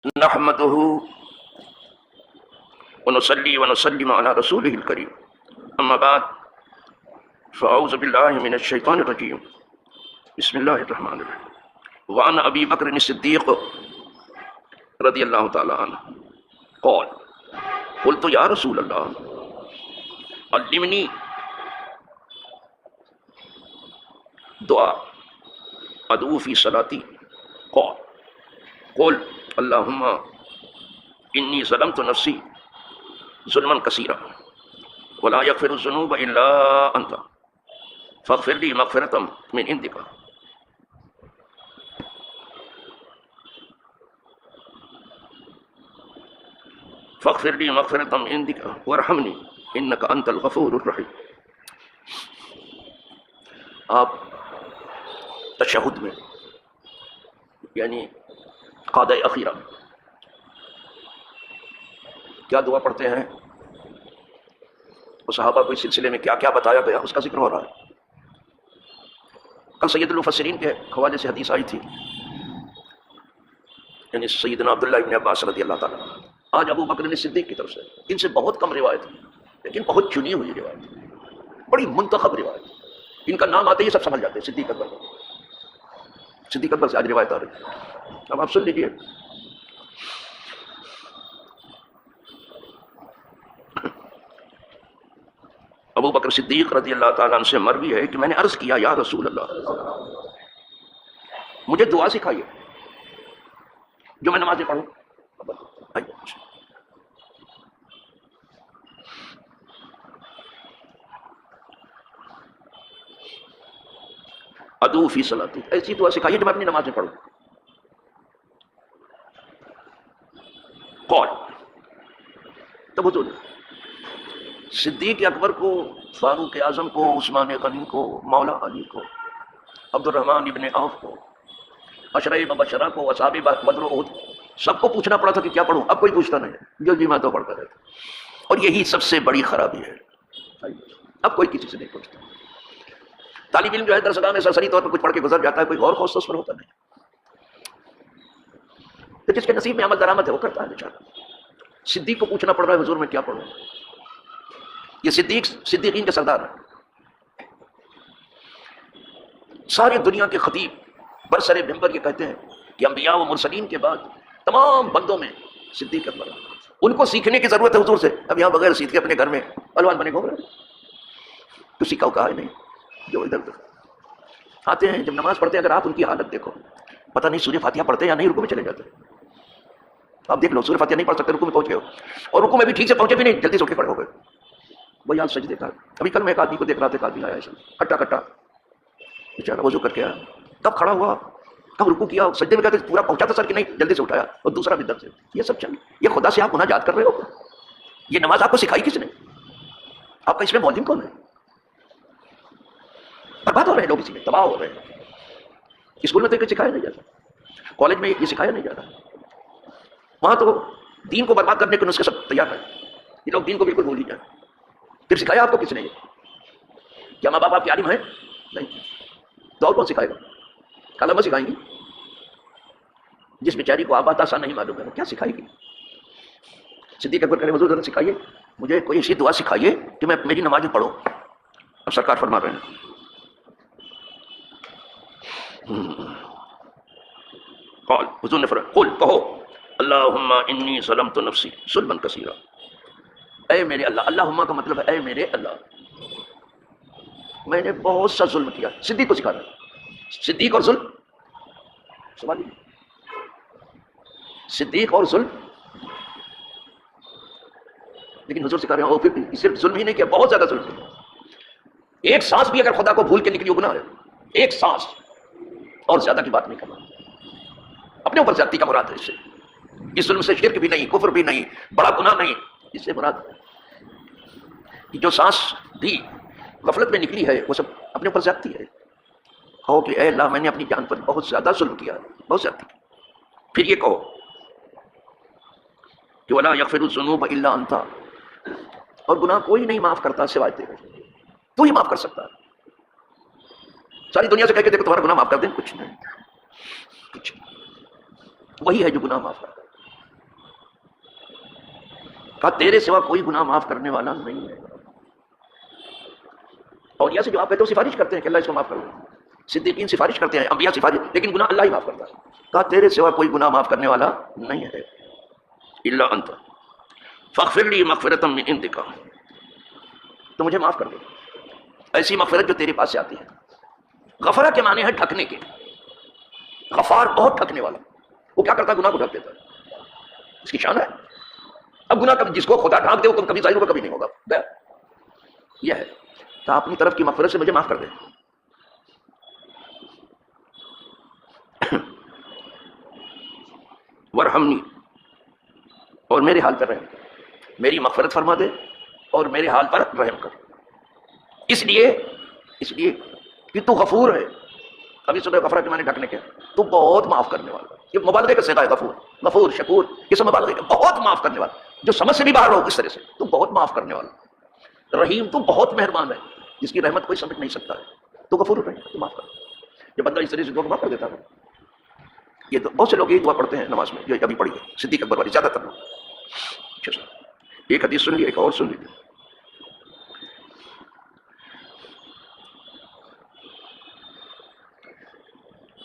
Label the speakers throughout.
Speaker 1: نحمده ونصلي ونسلم على رسوله الكريم اما بعد فاعوذ بالله من الشيطان الرجيم بسم الله الرحمن الرحيم وعن ابي بكر الصديق رضي الله تعالى عنه قال قلت يا رسول الله علمني دعاء ادعو في صلاتي قال قل اللهم انی ظلمت نفسی ظلما کثیرا ولا یغفر الذنوب الا انت فاغفر لی مغفرۃ من عندک فاغفر لی مغفرۃ من عندک وارحمنی انک انت الغفور الرحیم۔ آپ تشہد میں یعنی قادہ اخیرہ کیا دعا پڑھتے ہیں اور صحابہ کو اس سلسلے میں کیا کیا بتایا گیا اس کا ذکر ہو رہا ہے۔ کل سید المفسرین کے حوالے سے حدیث آئی تھی، یعنی سیدنا عبداللہ ابن عباس رضی اللہ تعالیٰ، آج ابو بکر صدیق کی طرف سے ان سے بہت کم روایت ہے لیکن بہت چنی ہوئی روایت، بڑی منتخب روایت، ان کا نام آتے ہی سب سمجھ جاتے ہیں۔ صدیق اکبر سے آج روایت آ رہی ہے، اب آپ سن لیجیے۔ ابو بکر صدیق رضی اللہ تعالیٰ عنہ سے مروی ہے کہ میں نے عرض کیا یا رسول اللہ مجھے دعا سکھائیے جو میں نمازیں پڑھوں۔ ادعو فی صلاتی، ایسی دعا سکھائیے جو میں اپنی نمازیں پڑھوں۔ قول تب حضور صدیق اکبر کو، فاروق اعظم کو، عثمان غنی کو، مولا علی کو، عبد الرحمن ابن عوف کو، عشرہ مبشرہ کو، اصحاب بدر و احد، سب کو پوچھنا پڑا تھا کہ کیا پڑھوں۔ اب کوئی پوچھتا نہیں ہے، جو بھی میں تو پڑھتا رہتا، اور یہی سب سے بڑی خرابی ہے، اب کوئی کسی سے نہیں پوچھتا۔ طالب علم جو ہے درسگاہ میں سرسری طور پر کچھ پڑھ کے گزر جاتا ہے، کوئی غور خوص اس پر ہوتا نہیں، تو جس کے نصیب میں عمل درآمد ہے وہ کرتا ہے بیچارہ۔ صدیق کو پوچھنا پڑ رہا ہے حضور میں کیا پڑھوں۔ یہ صدیقین کے سردار ہیں، ساری دنیا کے خطیب برسر منبر یہ کہتے ہیں کہ انبیاء و مرسلین کے بعد تمام بندوں میں صدیق اکبر ہیں، ان کو سیکھنے کی ضرورت ہے حضور سے۔ اب یہاں بغیر سیکھ کے اپنے گھر میں پہلوان بنے گھوم رہے ہیں، تو سیکھا کہا ہے نہیں، جو ادھر ادھر آتے ہیں جب نماز پڑھتے ہیں، اگر آپ ان کی حالت دیکھو، پتہ نہیں سورہ فاتحہ پڑھتے ہیں یا نہیں، رکوع میں چلے جاتے ہیں۔ آپ دیکھ لو سورہ فاتحہ نہیں پڑھ سکتے، رکوع میں پہنچ گئے ہو، اور رکوع میں بھی ٹھیک سے پہنچے بھی نہیں، جلدی سے اٹھ کے کھڑے ہو گئے۔ وہی حال سجدے کا۔ ابھی کل میں ایک آدمی کو دیکھ رہا تھا، ایک آدمی آیا ایسا کٹا کٹا بیچارہ وضو کر کے آیا، کب کھڑا ہوا، کب رکوع کیا، سجدے میں کہتے پورا پہنچا تھا سر کہ نہیں، جلدی سے اٹھایا، اور دوسرا بھی درد سے۔ یہ سب چل، یہ خدا سے آپ مناجات کر رہے ہو، یہ نماز آپ کو سکھائی کس نے؟ آپ کا اس میں معلم کون ہے؟ برباد ہو رہے ہیں لوگ، اسی میں تباہ ہو رہے ہیں۔ اسکول میں تو یہ سکھایا نہیں جاتا، کالج میں یہ سکھایا نہیں جاتا، وہاں تو دین کو برباد کرنے کے نسخے سب تیار ہیں، یہ لوگ دین کو بالکل بھول ہی جائیں۔ پھر سکھایا آپ کو کس نے؟ کیا ماں باپ آپ کے عالم ہیں؟ نہیں، تو اور کون سکھائے گا؟ کلمہ سکھائیں گی؟ جس بیچاری کو آباد آسان نہیں معلوم ہے وہ کیا سکھائے گی؟ صدیق اکبر کرے حضور ذرا سکھائیے مجھے کوئی ایسی دعا سکھائیے کہ میں میری نمازیں پڑھوں۔ اب سرکار فرما رہے ہیں قال، حضور نے فرمایا قل، کہو اللہم انی ظلمت نفسی ظلما کثیرا، اے میرے اللہ، اللہم کا مطلب ہے اے میرے اللہ، میں نے بہت سا ظلم کیا۔ صدیق کو سکھا رہا ہے، صدیق اور ظلم، سوال صدیق اور ظلم، لیکن حضور سکھا رہے ہیں پھر صرف ظلم ہی نہیں کیا، بہت زیادہ ظلم کیا۔ ایک سانس بھی اگر خدا کو بھول کے نکلی وہ گناہ ہے، ایک سانس، اور زیادہ کی بات نہیں کرنا، اپنے اوپر زیادتی کا مراد ہے اس سے۔ اس ظلم سے شرک بھی نہیں، کفر بھی نہیں، بڑا گناہ نہیں، اس سے مراد ہے کہ جو سانس بھی غفلت میں نکلی ہے وہ سب اپنے اوپر زیادتی ہے۔ کہو کہ اے اللہ میں نے اپنی جان پر بہت زیادہ ظلم کیا، بہت زیادتی کی۔ پھر یہ کہو کہ وَلَا يَغْفِرُ الذُّنُوبَ إِلَّا أَنْتَ، اور گناہ کوئی نہیں معاف کرتا سوائے تیرے، تو ہی معاف کر سکتا ہے۔ ساری دنیا سے کہہ کے دیکھو تمہارا گناہ معاف کر دیں، کچھ نہیں، کچھ نہیں، وہی ہے جو گناہ معاف کرتا ہے۔ کہا تیرے سوا کوئی گناہ معاف کرنے والا نہیں ہے. اور یہ سے جو آپ کہتے ہو سفارش کرتے ہیں کہ اللہ اس کو معاف کر دے، صدیقین سفارش کرتے ہیں، انبیاء سفارش، لیکن گناہ اللہ ہی معاف کرتا ہے. کہا تیرے سوا کوئی گناہ معاف کرنے والا نہیں ہے الا انت فاغفر لی مغفرۃ من عندک، تو مجھے معاف کر دے ایسی مغفرت جو تیرے پاس سے آتی ہے. غفرہ کے معنی ہے ڈھکنے کے. غفار بہت ڈھکنے والا، وہ کیا کرتا ہے؟ گناہ کو ڈھک دیتا ہے، اس کی شان ہے. اب گناہ کبھی جس کو خدا ڈھانک دے وہ کبھی ظاہر ہوگا کبھی نہیں ہوگا. یہ ہے تو اپنی طرف کی مغفرت سے مجھے معاف کر دے. ورحمنی، اور میرے حال پر رحم کر، میری مغفرت فرما دے اور میرے حال پر رحم کر. اس لیے کہ تو غفور ہے. ابھی سنو غفرہ کے معنی ڈھکنے کے، تو بہت معاف کرنے والا. یہ مبالغے کا صیغہ ہے غفور، غفور، شکور، یہ سب مبالغے کا. بہت معاف کرنے والا، جو سمجھ سے بھی باہر ہو اس طرح سے، تو بہت معاف کرنے والا. رحیم، تو بہت مہربان ہے، جس کی رحمت کوئی سمجھ نہیں سکتا ہے. تو غفور رحیم، تو معاف کر. جب بندہ اس طرح سے دعا معاف کر دیتا ہے. یہ تو بہت سے لوگ یہ دعا پڑھتے ہیں نماز میں، جو ابھی پڑھی ہے صدیق اکبر والی، زیادہ تر لوگ. اچھا سر، ایک حدیث سن لی، ایک اور سن لی.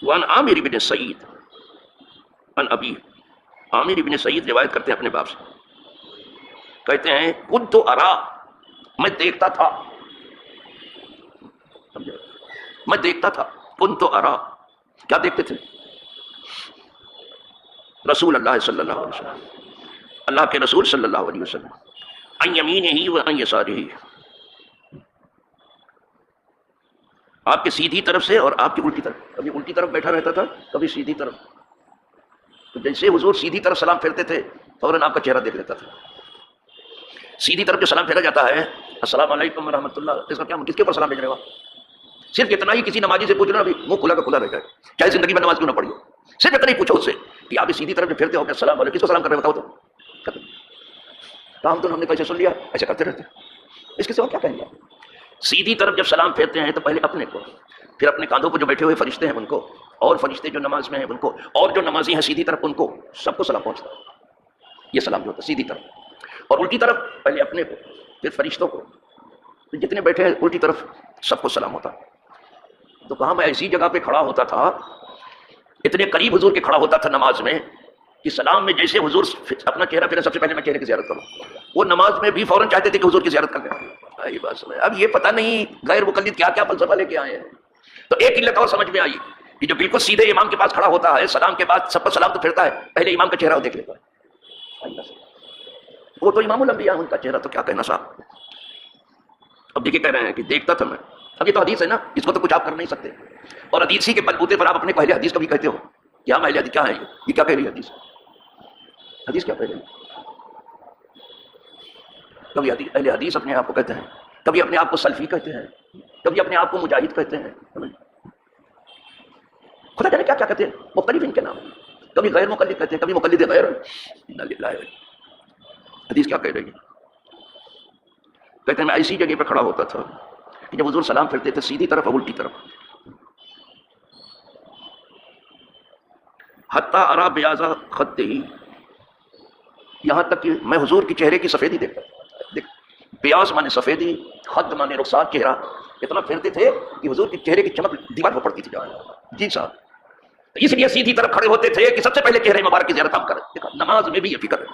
Speaker 1: وعن عامر بن سعید عن ابی، عامر بن سعید روایت کرتے ہیں اپنے باپ سے، کہتے ہیں کنت ارا، میں دیکھتا تھا، میں دیکھتا تھا. کنت ارا، کیا دیکھتے تھے؟ رسول اللہ صلی اللہ علیہ وسلم، اللہ کے رسول صلی اللہ علیہ وسلم، عن یمینہ و عن یسارہ، آپ کے سیدھی طرف سے اور آپ کی الٹی طرف. کبھی الٹی طرف بیٹھا رہتا تھا، کبھی سیدھی طرف. تو جیسے حضور سیدھی طرف سلام پھیرتے تھے فوراً آپ کا چہرہ دیکھ لیتا تھا. سیدھی طرف جو سلام پھیرا جاتا ہے، السلام علیکم ورحمۃ اللہ، اس کا کیا کس کے اوپر سلام بھیج رہے ہو؟ صرف اتنا ہی کسی نمازی سے پوچھ لینا، ابھی منہ کھلا کا کھلا رہ جائے، چاہے زندگی میں نماز کیوں نہ پڑھی ہو. صرف اتنا ہی پوچھو اس سے کہ آپ سیدھی طرف جو پھرتے ہو کہ السلام علیکم، کس کو سلام کر رہے بتاؤ تو. کام تو ہم نے کیسے سن لیا، ایسے کرتے رہتے، اس کے سوا کیا کہیں گے. سیدھی طرف جب سلام پھیرتے ہیں تو پہلے اپنے کو، پھر اپنے کاندھوں پر جو بیٹھے ہوئے فرشتے ہیں ان کو، اور فرشتے جو نماز میں ہیں ان کو، اور جو نمازی ہیں سیدھی طرف ان کو، سب کو سلام پہنچتا ہے. یہ سلام جو ہوتا ہے سیدھی طرف. اور الٹی طرف پہلے اپنے کو، پھر فرشتوں کو، جتنے بیٹھے ہیں الٹی طرف سب کو سلام ہوتا. تو کہاں میں ایسی جگہ پہ کھڑا ہوتا تھا، اتنے قریب حضور کے کھڑا ہوتا تھا نماز میں، کہ سلام میں جیسے حضور اپنا چہرہ پھیرا، سب سے پہلے میں چہرے کی زیارت کروں. وہ نماز میں بھی فوراً چاہتے تھے کہ حضور کی زیارت کر لیں. یہ بات سمجھ. اب یہ پتہ نہیں غیر مقلد کیا کیا فلسفہ لے کے آئے ہیں. تو ایک علت اور سمجھ میں آئی کہ جو بالکل سیدھے امام کے پاس کھڑا ہوتا ہے، سلام کے بعد سب پر سلام تو پھرتا ہے، پہلے امام کا چہرہ دیکھ لیتا ہے. وہ تو امام الانبیاء، ان کا چہرہ تو کیا کہنا صاحب. اب دیکھیے کہہ رہے ہیں کہ دیکھتا تھا میں. اب یہ تو حدیث ہے نا، اس کو تو کچھ آپ کر نہیں سکتے. اور حدیث ہی کے بلبوتے پر آپ اپنے پہلے حدیث کبھی کہتے ہو کیا اہل حدیث کیا ہے، یہ کیا کہہ رہی ہے حدیث، حدیث کیا کہہ رہی ہے. کبھی اہل حدیث اپنے آپ کو کہتے ہیں، کبھی اپنے آپ کو سلفی کہتے ہیں، کبھی اپنے آپ کو مجاہد کہتے ہیں، خدا جانے کیا کیا کہتے ہیں، مختلف ان کے نام. کبھی غیر مقلد کہتے ہیں، کبھی مقلد غیر. حدیث کیا کہہ رہی ہے؟ کہتے ہیں میں ایسی جگہ پہ کھڑا ہوتا تھا کہ جب حضور سلام پھرتے تھے سیدھی طرف اور الٹی طرف، حتی ارا بیاض خطہ، یہاں تک کہ میں حضور کی چہرے کی سفیدی دیکھتا تھا. بیاض مانے سفیدی، خط مانے رخسار، چہرہ. اتنا پھرتے تھے کہ حضور کی چہرے کی چمک دیوار پر پڑتی تھی. جی صاحب، اس لیے سیدھی طرف کھڑے ہوتے تھے کہ سب سے پہلے چہرے مبارک کی زیارت ہم کریں. دیکھا نماز میں بھی یہ فکر ہے،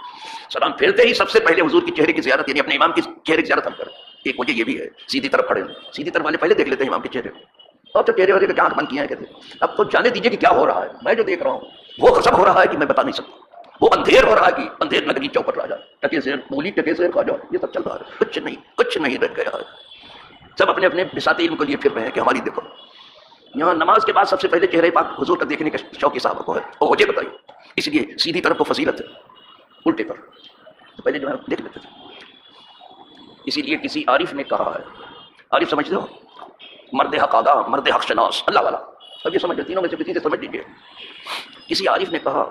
Speaker 1: سلام پھیرتے ہی سب سے پہلے حضور کی چہرے کی زیارت، یعنی اپنے امام کی چہرے کی زیارت ہم کریں. ایک وجہ یہ بھی ہے سیدھی طرف کھڑے ہیں، سیدھی طرف والے پہلے دیکھ لیتے ہیں امام کے چہرے کو. اور تو چہرے والے کا کیا آنکھ بند کیا ہے، کہتے اب تو جانے دیجیے کہ کیا ہو رہا ہے. میں جو دیکھ رہا ہوں وہ سب ہو رہا ہے کہ میں بتا نہیں سکتا. وہ اندھیر ہو رہا ہے کہ اندھیر نگری چوپٹ راجا، ٹکے سے مولی، ٹکے سے خواجہ، یہ سب چل رہا ہے. کچھ نہیں رہ گیا ہے. سب اپنے اپنے بساط علم کے لیے پھر رہے ہیں کہ ہماری دیکھو. یہاں نماز کے بعد سب سے پہلے چہرے پاک حضور کا دیکھنے کا شوق صاحب کو ہے، اور وجہ بتائیے. اس لیے سیدھی طرف کو فضیلت ہے، الٹے پر تو پہلے جو ہے دیکھ لیتے تھے. اسی لیے کسی عارف نے کہا ہے، عارف سمجھتے ہو، مرد حق آگاہ، مرد حق شناس، اللہ والا. اب یہ سمجھ تینوں میں سے کسی سے سمجھ لیجیے. کسی عارف نے کہا،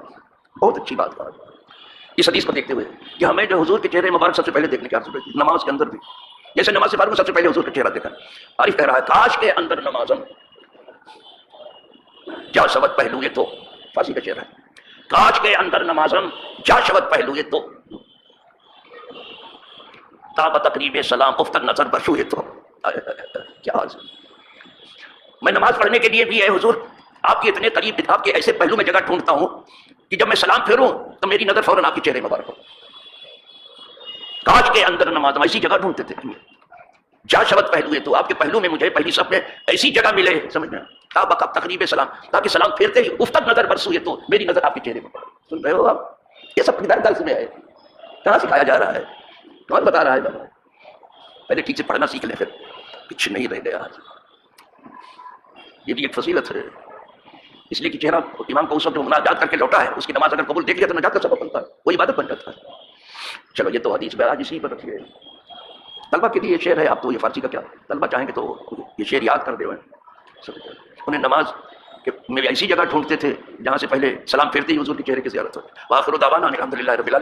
Speaker 1: بہت اچھی بات کہا اس حدیث کو دیکھتے ہوئے، کہ ہمیں جو حضور کے چہرے مبارک سب سے پہلے دیکھنے کی عادت ہوتی ہے، نماز کے اندر بھی. جیسے نماز سے فارغ سب سے پہلے حضور کا چہرہ دیکھا. عارف کہہ رہا ہے کاش کے اندر نمازم جا شبت پہلو یہ تو، فارسی کا چہرہ ہے، کاش کے اندر نمازم جا شبت پہلو یہ تو. تاب تقریب سلام افتد نظر بشوئے تو کیا حال ہے. میں نماز پڑھنے کے لیے بھی اے حضور آپ کے اتنے قریب آپ کے ایسے پہلو میں جگہ ڈھونڈتا ہوں کہ جب میں سلام پھیروں تو میری نظر فوراً آپ کے چہرے مبارک ہو. کاش کے اندر نماز ہم ایسی جگہ ڈھونڈتے تھے جا شبت پہلو ہے تو آپ کے پہلو میں مجھے پہلی صف میں ایسی جگہ ملے سمجھ میں تاب تقریب سلام تاکہ سلام پھیرتے ہی افتد نظر برسوئے تو میری نظر آپ کے چہرے میں. سن رہے ہو آپ؟ یہ سب کدھر درس میں ہے؟ کہاں سکھایا جا رہا ہے؟ کون بتا رہا ہے بابا؟ پہلے ٹھیک سے پڑھنا سیکھ لیں پھر کچھ نہیں رہ گیا. یہ بھی ایک فضیلت ہے اس لیے کہ چہرہ امام کو اس وقت جو مناجات کر کے لوٹا ہے اس کی نماز اگر قبول دیکھ لیا تو نجات کا سبب بنتا ہے, وہ عبادت بن جاتا ہے. چلو یہ تو حدیث میں آج اسی پر رکھیے. طلبہ کے لیے یہ شعر ہے, آپ تو یہ فارسی کا کیا طلبہ چاہیں گے تو یہ شعر یاد کر دے. انہیں نماز میں ایسی جگہ ڈھونڈتے تھے جہاں سے پہلے سلام پھیرتے ہی حضور کے چہرے کی زیارت ہو. وآخر دعوانا الحمدللہ رب العالمین.